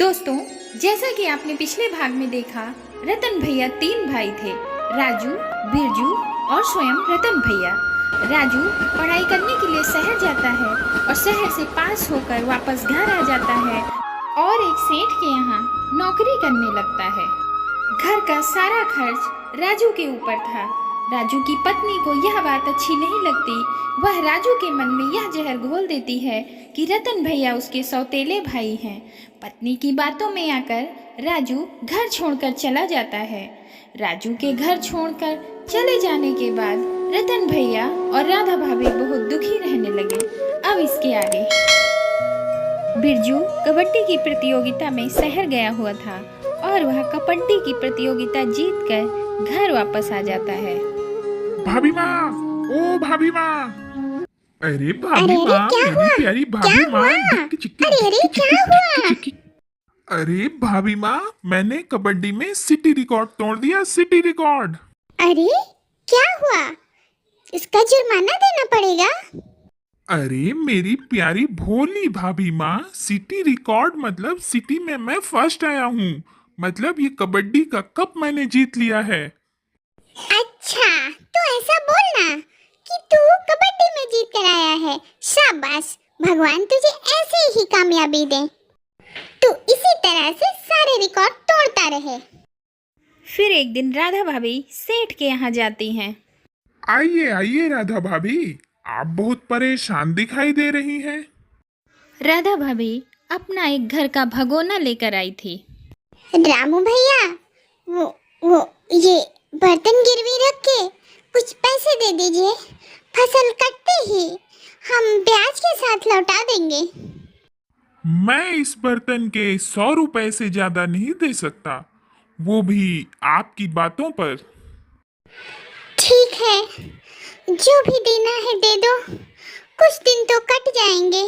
दोस्तों, जैसा कि आपने पिछले भाग में देखा, रतन भैया तीन भाई थे, राजू, बिरजू और स्वयं रतन भैया। राजू पढ़ाई करने के लिए शहर जाता है और शहर से पास होकर वापस घर आ जाता है और एक सेठ के यहाँ नौकरी करने लगता है। घर का सारा खर्च राजू के ऊपर था। राजू की पत्नी को यह बात अच्छी नहीं लगती। वह राजू के मन में यह जहर घोल देती है कि रतन भैया उसके सौतेले भाई हैं। पत्नी की बातों में आकर राजू घर छोड़कर चला जाता है। राजू के घर छोड़कर चले जाने के बाद रतन भैया और राधा भाभी बहुत दुखी रहने लगे। अब इसके आगे बिरजू कबड्डी की प्रतियोगिता में शहर गया हुआ था और वह कबड्डी की प्रतियोगिता जीतकर घर वापस आ जाता है। भाभी माँ, ओ भाभी माँ, अरे भाभी माँ, मेरी प्यारी भाभी माँ, अरे भाभी माँ, मैंने कबड्डी में सिटी रिकॉर्ड तोड़ दिया, सिटी रिकॉर्ड। अरे क्या हुआ? इसका जुर्माना देना पड़ेगा। अरे मेरी प्यारी भोली भाभी माँ, सिटी रिकॉर्ड मतलब सिटी में मैं फर्स्ट आया हूँ, मतलब ये कबड्डी का कप मैंने जीत लिया है। अच्छा, तो ऐसा बोलना कि तू कबड्डी में जीत कर आया है। शाबाश, भगवान तुझे ऐसे ही कामयाबी दे। तू इसी तरह से सारे रिकॉर्ड तोड़ता रहे। फिर एक दिन राधा भाभी सेठ के यहाँ जाती हैं। आइए आइए राधा भाभी, आप बहुत परेशान दिखाई दे रही हैं। राधा भाभी अपना एक घर का भगोना लेकर आई थी। रामू भैया, वो ये बर्तन गिरवी रख के कुछ पैसे दे दीजिए। फसल कटते ही हम ब्याज के साथ लौटा देंगे। मैं इस बर्तन के 100 रुपए से ज्यादा नहीं दे सकता, वो भी आपकी बातों पर। ठीक है, जो भी देना है दे दो, कुछ दिन तो कट जाएंगे।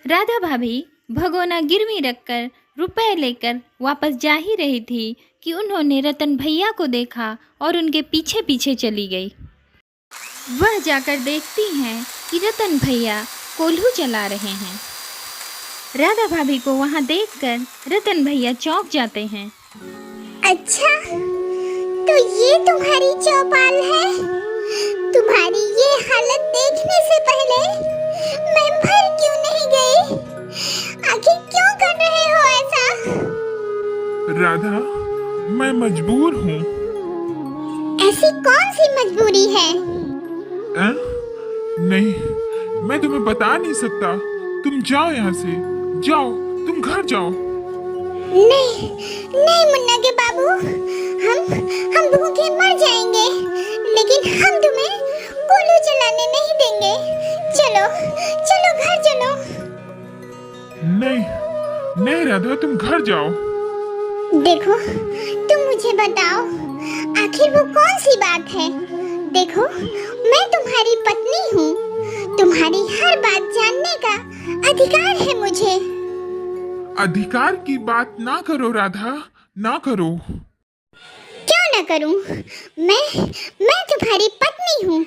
राधा भाभी भगोना गिरवी रखकर रुपए लेकर वापस जा ही रही थी कि उन्होंने रतन भैया को देखा और उनके पीछे पीछे चली गई। वह जाकर देखती हैं कि रतन भैया कोल्हू चला रहे हैं। राधा भाभी को वहां देखकर रतन भैया चौंक जाते हैं। अच्छा, तो ये तुम्हारी चौपाल है? तुम्हारी ये हालत देखने से पहले मैं मर क्यों नहीं गई? आखिर क्यों कर रहे हो ऐसा? राधा, मैं मजबूर हूँ। ऐसी कौन सी मजबूरी है? नहीं, मैं तुम्हें बता नहीं सकता। तुम जाओ यहाँ से, जाओ, तुम घर जाओ। नहीं नहीं मुन्ना के बाबू, हम भूखे मर जाएंगे, लेकिन हम तुम्हें कोल्हू चलाने नहीं देंगे। चलो चलो घर चलो। नहीं नहीं राधा, तुम घर जाओ। देखो, तुम मुझे बताओ, आखिर वो कौन सी बात है? देखो, मैं तुम्हारी पत्नी हूँ, तुम्हारी हर बात जानने का अधिकार है मुझे। अधिकार की बात ना करो राधा, ना करो। क्यों ना करूं? मैं तुम्हारी पत्नी हूँ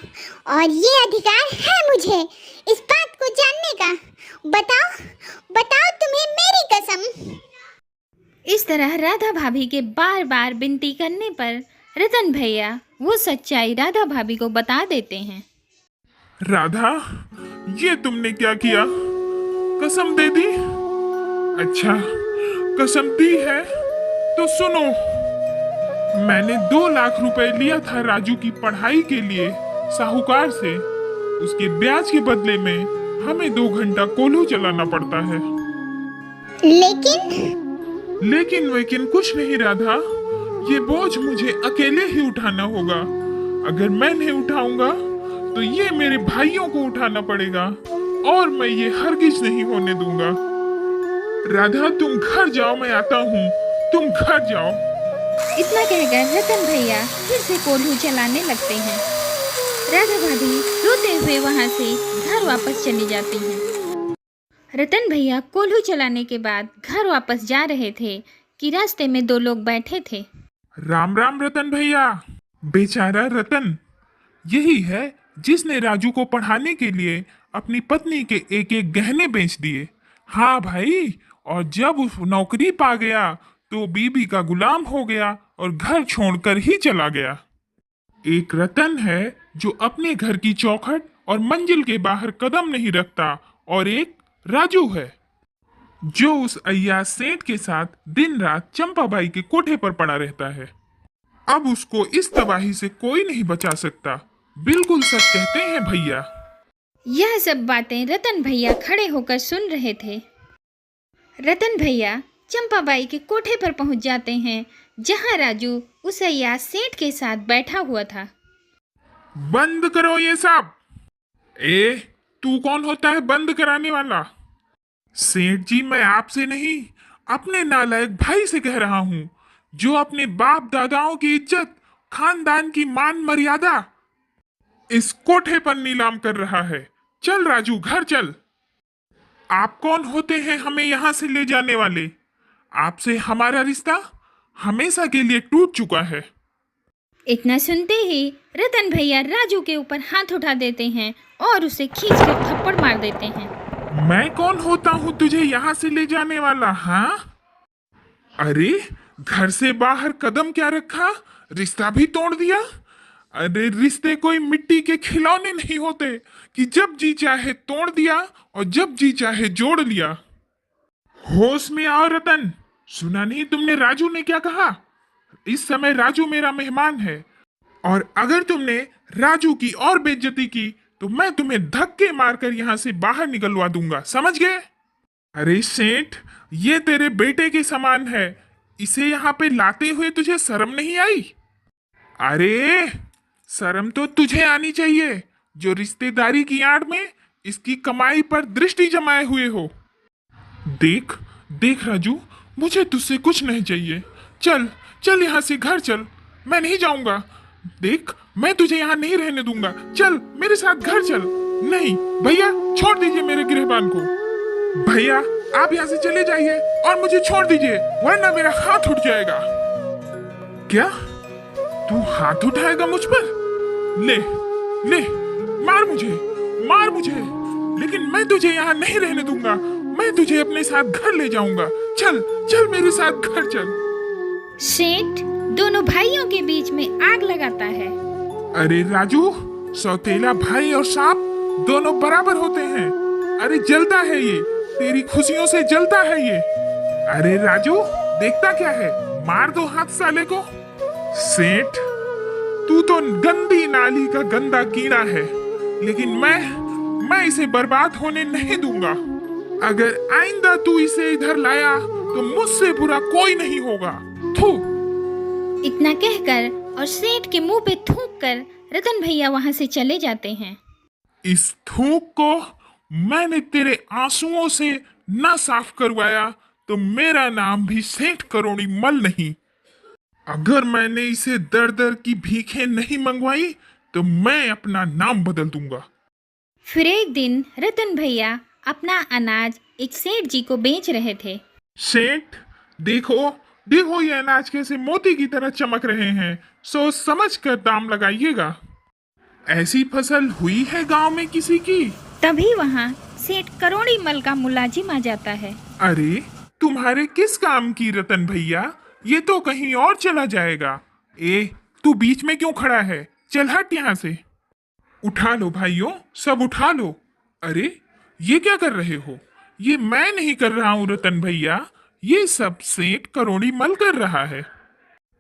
और ये अधिकार है मुझे इस बात को जानने का। बताओ बताओ, तुम्हें मेरी कसम। इस तरह राधा भाभी के बार बार विनती करने पर रतन भैया वो सच्चाई राधा भाभी को बता देते हैं। राधा, ये तुमने क्या किया? कसम दे दी? अच्छा, कसम दी है तो सुनो। मैंने 2 लाख रुपए लिया था राजू की पढ़ाई के लिए साहूकार से। उसके ब्याज के बदले में हमें 2 घंटा कोल्हू चलाना पड़ता है। लेकिन कुछ नहीं राधा, ये बोझ मुझे अकेले ही उठाना होगा। अगर मैं नहीं उठाऊंगा तो ये मेरे भाइयों को उठाना पड़ेगा और मैं ये हरगिज नहीं होने दूंगा। राधा, तुम घर जाओ, मैं आता हूँ, तुम घर जाओ। इतना कहकर रतन भैया फिर से कोल्हू चलाने लगते हैं। राधा भाभी रोते हुए वहां से घर वापस चली जाती हैं। रतन भैया कोल्हू चलाने के बाद घर वापस जा रहे थे कि रास्ते में 2 लोग बैठे थे। राम राम रतन भैया। बेचारा रतन यही है जिसने राजू को पढ़ाने के लिए अपनी पत्नी के एक एक गहने बेच दिए। हाँ भाई, और जब उस नौकरी पा गया तो बीबी का गुलाम हो गया और घर छोड़कर ही चला गया। एक रतन है जो अपने घर की चौखट और मंजिल के बाहर कदम नहीं रखता, और एक राजू है जो उस अय्याज सेठ के साथ दिन रात चंपाबाई के कोठे पर पड़ा रहता है। अब उसको इस तबाही से कोई नहीं बचा सकता। बिल्कुल सच कहते हैं भैया। यह सब बातें रतन भैया खड़े होकर सुन रहे थे। रतन भैया चंपाबाई के कोठे पर पहुंच जाते हैं, जहां राजू उस अय्याज सेठ के साथ बैठा हुआ था। बंद करो ये सब। तू कौन होता है बंद कराने वाला? सेठ जी, मैं आपसे नहीं अपने नालायक भाई से कह रहा हूं, जो अपने बाप दादाओं की इज्जत, खानदान की मान मर्यादा इस कोठे पर नीलाम कर रहा है। चल राजू, घर चल। आप कौन होते हैं हमें यहां से ले जाने वाले? आपसे हमारा रिश्ता हमेशा के लिए टूट चुका है। इतना सुनते ही रतन भैया राजू के ऊपर हाथ उठा देते हैं और उसे खींचकर थप्पड़ मार देते हैं। मैं कौन होता हूं तुझे यहां से ले जाने वाला? हाँ, अरे घर से बाहर कदम क्या रखा, रिश्ता भी तोड़ दिया। अरे रिश्ते कोई मिट्टी के खिलौने नहीं होते कि जब जी चाहे तोड़ दिया और जब जी चाहे जोड़ लिया। होश में आओ रतन। सुना नहीं तुमने राजू ने क्या कहा? इस समय राजू मेरा मेहमान है, और अगर तुमने राजू की और बेइज्जती की तो मैं तुम्हें धक्के मारकर यहां से बाहर निकलवा दूंगा, समझ गए? अरे सेठ, ये तेरे बेटे के समान है, इसे यहाँ पे लाते हुए तुझे शर्म नहीं आई? अरे शर्म तो तुझे आनी चाहिए, जो रिश्तेदारी की आड़ में इसकी कमाई पर दृष्टि जमाए हुए हो। देख देख राजू, मुझे तुझसे कुछ नहीं चाहिए। चल चल यहाँ से घर चल। मैं नहीं जाऊंगा। देख, मैं तुझे यहाँ नहीं रहने दूंगा। चल मेरे साथ घर चल। नहीं भैया, छोड़ दीजिए मेरे गिरहबान को। भैया आप यहाँ से चले जाइए और मुझे छोड़ दीजिए, वरना मेरा हाथ उठ जाएगा। क्या तू हाथ उठाएगा मुझ पर? ले ले, मार मुझे, मार मुझे, लेकिन मैं तुझे यहाँ नहीं रहने दूंगा। मैं तुझे अपने साथ घर ले जाऊंगा। चल चल मेरे साथ घर चल। सेठ दोनों भाइयों के बीच में आग लगाता है। अरे राजू, सौतेला भाई और सांप दोनों बराबर होते हैं। अरे जलता है ये, तेरी खुशियों से जलता है ये। अरे राजू, देखता क्या है, मार दो हाथ साले को। सेठ, तू तो गंदी नाली का गंदा कीड़ा है, लेकिन मैं इसे बर्बाद होने नहीं दूंगा। अगर आइंदा तू इसे इधर लाया तो मुझसे बुरा कोई नहीं होगा। थू। इतना कहकर और सेठ के मुंह पे थूक कर रतन भैया वहां से चले जाते हैं। इस थूक को मैंने तेरे आंसुओं से ना साफ करवाया तो मेरा नाम भी सेठ करोड़ी मल नहीं। अगर मैंने इसे दर दर की भीखें नहीं मंगवाई तो मैं अपना नाम बदल दूंगा। फिर एक दिन रतन भैया अपना अनाज एक सेठ जी को बेच रहे थे। सेठ, देखो देखो, ये अनाज कैसे मोती की तरह चमक रहे हैं, सोच समझ कर दाम लगाइएगा। ऐसी फसल हुई है गांव में किसी की? तभी वहाँ सेठ करोड़ी मल का मुलाजिम आ जाता है। अरे तुम्हारे किस काम की रतन भैया, ये तो कहीं और चला जाएगा। तू बीच में क्यों खड़ा है? चल हट यहाँ से। उठा लो भाइयों, सब उठा लो। अरे ये क्या कर रहे हो? ये मैं नहीं कर रहा हूँ रतन भैया, ये सब सेठ करोड़ी मल कर रहा है।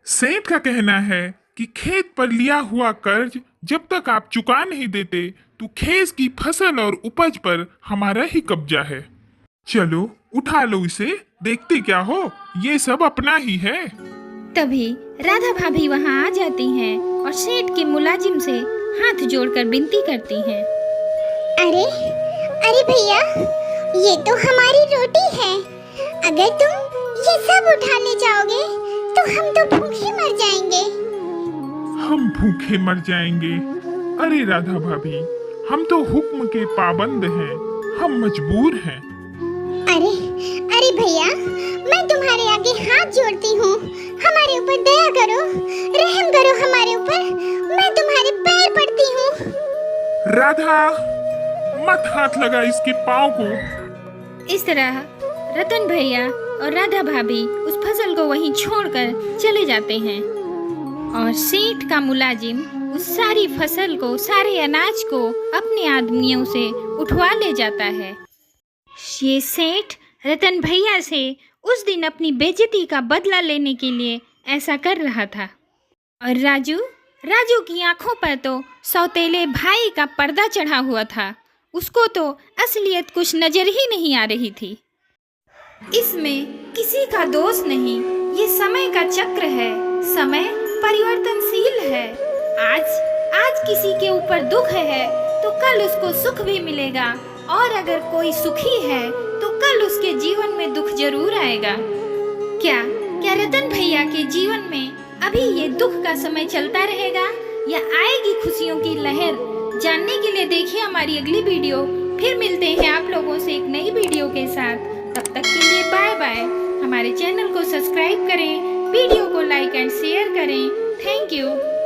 सेठ का कहना है कि खेत पर लिया हुआ कर्ज जब तक आप चुका नहीं देते तो खेत की फसल और उपज पर हमारा ही कब्जा है। चलो उठा लो इसे, देखते क्या हो, ये सब अपना ही है। तभी राधा भाभी वहाँ आ जाती हैं और सेठ के मुलाजिम से हाथ जोड़कर विनती करती हैं। अरे अरे भैया, ये तो हमारी रोटी है। अगर तुम ये सब उठा ले जाओगे तो हम तो भूखे मर जाएंगे। हम भूखे मर जाएंगे? अरे राधा भाभी, हम तो हुक्म के पाबंद हैं, हम मजबूर हैं। अरे अरे भैया, मैं तुम्हारे आगे हाथ जोड़ती हूँ, हमारे ऊपर दया करो, रहम करो हमारे ऊपर, मैं तुम्हारे पैर पड़ती हूँ। राधा, मत हाथ लगा इसके पाँव को। इस तरह रतन भैया और राधा भाभी उस फसल को वहीं छोड़कर चले जाते हैं और सेठ का मुलाजिम उस सारी फसल को, सारे अनाज को अपने आदमियों से उठवा ले जाता है। ये सेठ रतन भैया से उस दिन अपनी बेइज्जती का बदला लेने के लिए ऐसा कर रहा था। और राजू की आंखों पर तो सौतेले भाई का पर्दा चढ़ा हुआ था। उसको तो असलियत कुछ नजर ही नहीं आ रही थी। इसमें किसी का दोष नहीं, ये समय का चक्र है। समय परिवर्तनशील है। आज किसी के ऊपर दुख है तो कल उसको सुख भी मिलेगा, और अगर कोई सुखी है तो कल उसके जीवन में दुख जरूर आएगा। क्या रतन भैया के जीवन में अभी ये दुख का समय चलता रहेगा या आएगी खुशियों की लहर? जानने के लिए देखिए हमारी अगली वीडियो। फिर मिलते हैं आप लोगों से एक नई वीडियो के साथ। तब तक के लिए बाय बाय। हमारे चैनल को सब्सक्राइब करें, वीडियो को लाइक एंड शेयर करें। Thank you.